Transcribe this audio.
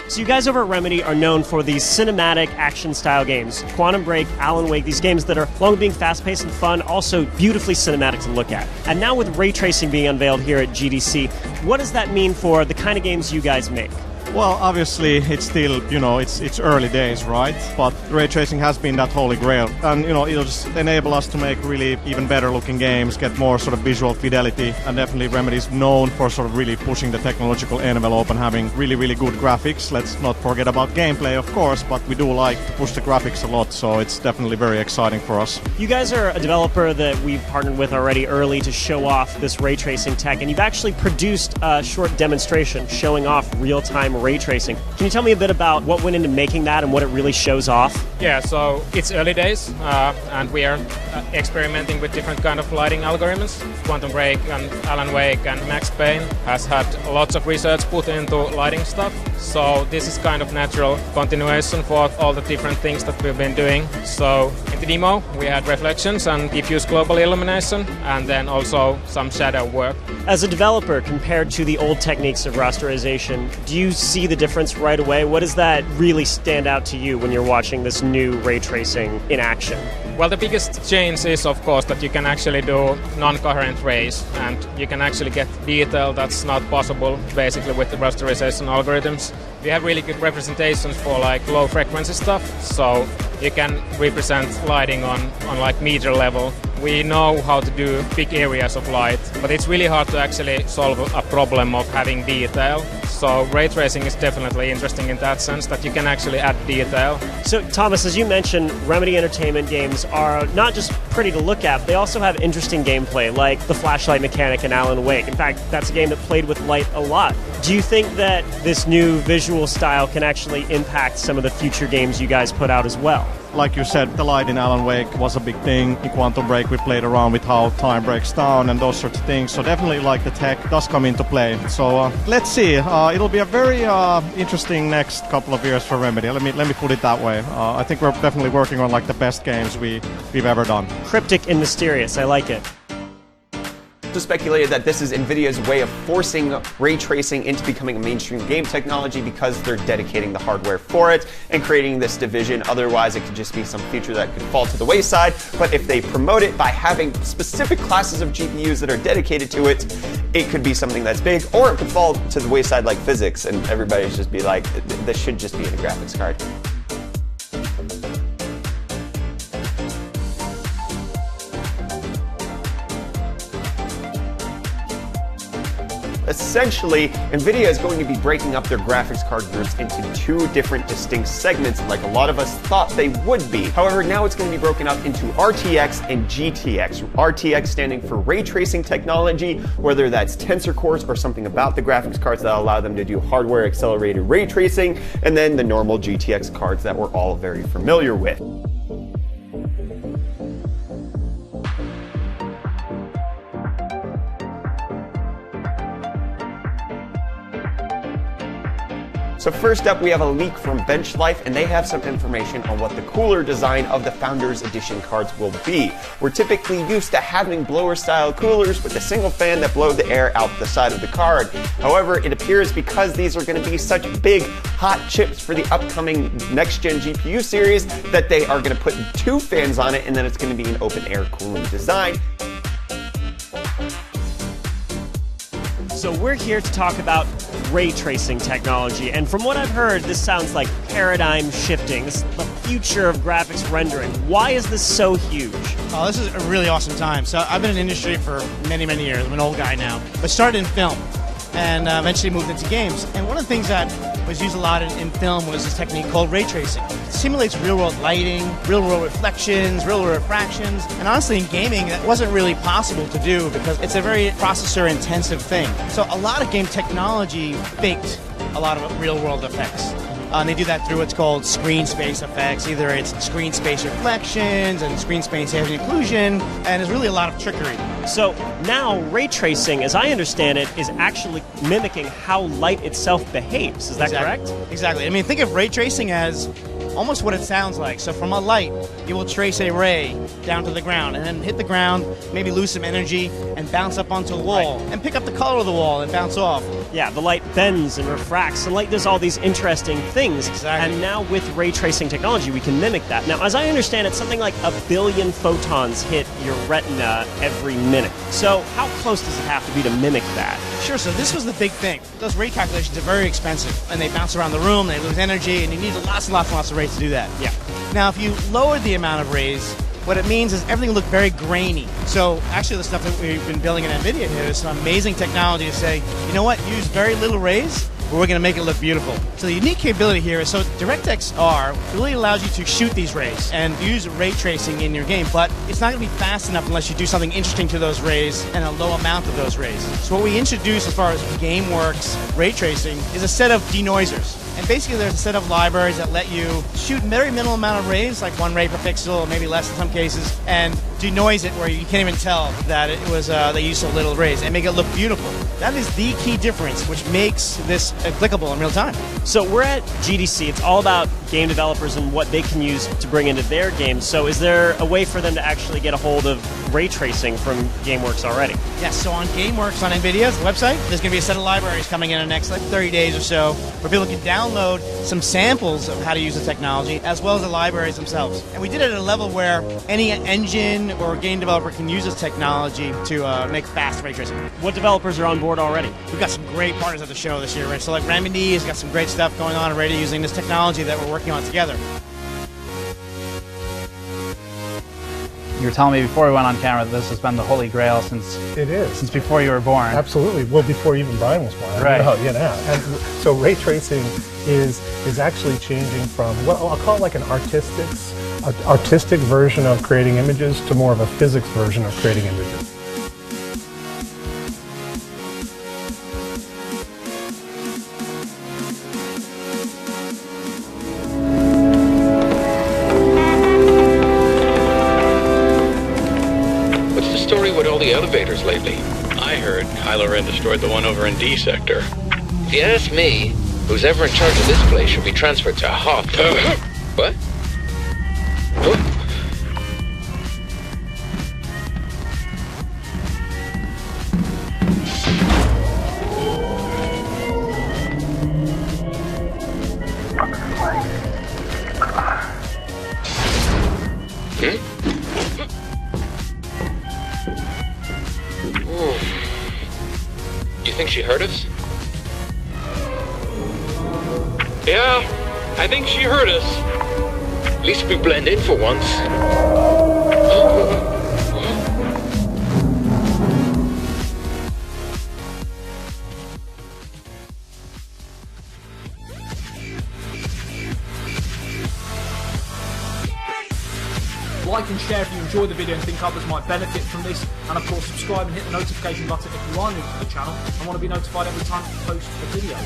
So you guys over at Remedy are known for these cinematic action-style games. Quantum Break, Alan Wake, these games that are long being fast-paced and fun, also beautifully cinematic to look at. And now with ray tracing being unveiled here at GDC, what does that mean for the kind of games you guys make? Well, obviously, it's still, it's early days, right? But ray tracing has been that holy grail. And, it'll just enable us to make really even better looking games, get more sort of visual fidelity. And definitely Remedy's known for sort of really pushing the technological envelope and having really, really good graphics. Let's not forget about gameplay, of course, but we do like to push the graphics a lot, so it's definitely very exciting for us. You guys are a developer that we've partnered with already early to show off this ray tracing tech, and you've actually produced a short demonstration showing off real-time ray tracing. Can you tell me a bit about what went into making that and what it really shows off? Yeah, so it's early days, and we are experimenting with different kind of lighting algorithms. Quantum Break and Alan Wake and Max Payne has had lots of research put into lighting stuff. So this is kind of natural continuation for all the different things that we've been doing. So in the demo, we had reflections and diffuse global illumination, and then also some shadow work. As a developer, compared to the old techniques of rasterization, do you see the difference right away? What does that really stand out to you when you're watching this new ray tracing in action? Well, the biggest change is, of course, that you can actually do non-coherent rays, and you can actually get detail that's not possible, basically, with the rasterization algorithms. We have really good representations for like low frequency stuff, so you can represent lighting on like meter level. We know how to do big areas of light, but it's really hard to actually solve a problem of having detail. So ray tracing is definitely interesting in that sense, that you can actually add detail. So Thomas, as you mentioned, Remedy Entertainment games are not just pretty to look at, but they also have interesting gameplay, like the flashlight mechanic in Alan Wake. In fact, that's a game that played with light a lot. Do you think that this new visual style can actually impact some of the future games you guys put out as well? Like you said, the light in Alan Wake was a big thing. In Quantum Break, we played around with how time breaks down and those sorts of things. So definitely, like, the tech does come into play. So let's see. It'll be a very interesting next couple of years for Remedy. Let me put it that way. I think we're definitely working on like the best games we've ever done. Cryptic and mysterious. I like it. Speculated that this is Nvidia's way of forcing ray tracing into becoming a mainstream game technology because they're dedicating the hardware for it and creating this division. Otherwise, it could just be some feature that could fall to the wayside. But if they promote it by having specific classes of GPUs that are dedicated to it, it could be something that's big, or it could fall to the wayside like physics, and everybody's just be like, this should just be in a graphics card. Essentially, Nvidia is going to be breaking up their graphics card groups into two different distinct segments, like a lot of us thought they would be. However, now it's going to be broken up into RTX and GTX. RTX standing for ray tracing technology, whether that's tensor cores or something about the graphics cards that allow them to do hardware accelerated ray tracing, and then the normal GTX cards that we're all very familiar with. So first up, we have a leak from Benchlife, and they have some information on what the cooler design of the Founders Edition cards will be. We're typically used to having blower-style coolers with a single fan that blow the air out the side of the card. However, it appears because these are going to be such big, hot chips for the upcoming next-gen GPU series that they are going to put two fans on it, and then it's going to be an open-air cooling design. So we're here to talk about ray tracing technology, and from what I've heard, this sounds like paradigm shifting. This is the future of graphics rendering. Why is this so huge? Oh, this is a really awesome time. So I've been in the industry for many, many years. I'm an old guy now, but started in film and eventually moved into games. And one of the things that was used a lot in film was this technique called ray tracing. It simulates real-world lighting, real-world reflections, real-world refractions, and honestly in gaming that wasn't really possible to do because it's a very processor-intensive thing. So a lot of game technology faked a lot of real-world effects. And they do that through what's called screen space effects. Either it's screen space reflections and screen space heavy occlusion, and there's really a lot of trickery. So now ray tracing, as I understand it, is actually mimicking how light itself behaves. Is that correct? Exactly. I mean, think of ray tracing as almost what it sounds like. So from a light, you will trace a ray down to the ground and then hit the ground, maybe lose some energy and bounce up onto a wall and pick up the color of the wall and bounce off. Yeah, the light bends and refracts, and light does all these interesting things. Exactly. And now with ray tracing technology, we can mimic that. Now, as I understand it, something like 1 billion photons hit your retina every minute. So how close does it have to be to mimic that? Sure, so this was the big thing. Those ray calculations are very expensive, and they bounce around the room, they lose energy, and you need lots and lots and lots of rays to do that. Yeah. Now, if you lowered the amount of rays, what it means is everything will look very grainy. So actually the stuff that we've been building in Nvidia here is some amazing technology to say, you know what, use very little rays, but we're going to make it look beautiful. So the unique capability here is, so DirectX R really allows you to shoot these rays and use ray tracing in your game, but it's not going to be fast enough unless you do something interesting to those rays and a low amount of those rays. So what we introduce as far as GameWorks ray tracing is a set of denoisers. And basically there's a set of libraries that let you shoot very minimal amount of rays, like 1 ray per pixel, or maybe less in some cases, and denoise it where you can't even tell that it was they used so little rays, and make it look beautiful. That is the key difference, which makes this applicable in real time. So we're at GDC. It's all about game developers and what they can use to bring into their games. So is there a way for them to actually get a hold of ray tracing from GameWorks already? Yes, so on GameWorks on Nvidia's website, there's going to be a set of libraries coming in the next 30 days or so, where people can download some samples of how to use the technology, as well as the libraries themselves. And we did it at a level where any engine or game developer can use this technology to make fast ray tracing. What developers are on board already? We've got some great partners at the show this year, right? So like Remedy has got some great stuff going on already using this technology that we're working on together. You were telling me before we went on camera that this has been the holy grail since before you were born. Absolutely. Well, before even Brian was born. Right. And so ray tracing is actually changing from what I'll call like an artistic version of creating images to more of a physics version of creating images. The elevators lately. I heard Kylo Ren destroyed the one over in D sector. If you ask me, who's ever in charge of this place should be transferred to Hoth. What? You think she heard us? Yeah, I think she heard us. At least we blend in for once. Like and share if you enjoy the video and think others might benefit from this, and of course subscribe and hit the notification button if you are new to the channel and want to be notified every time I post a video.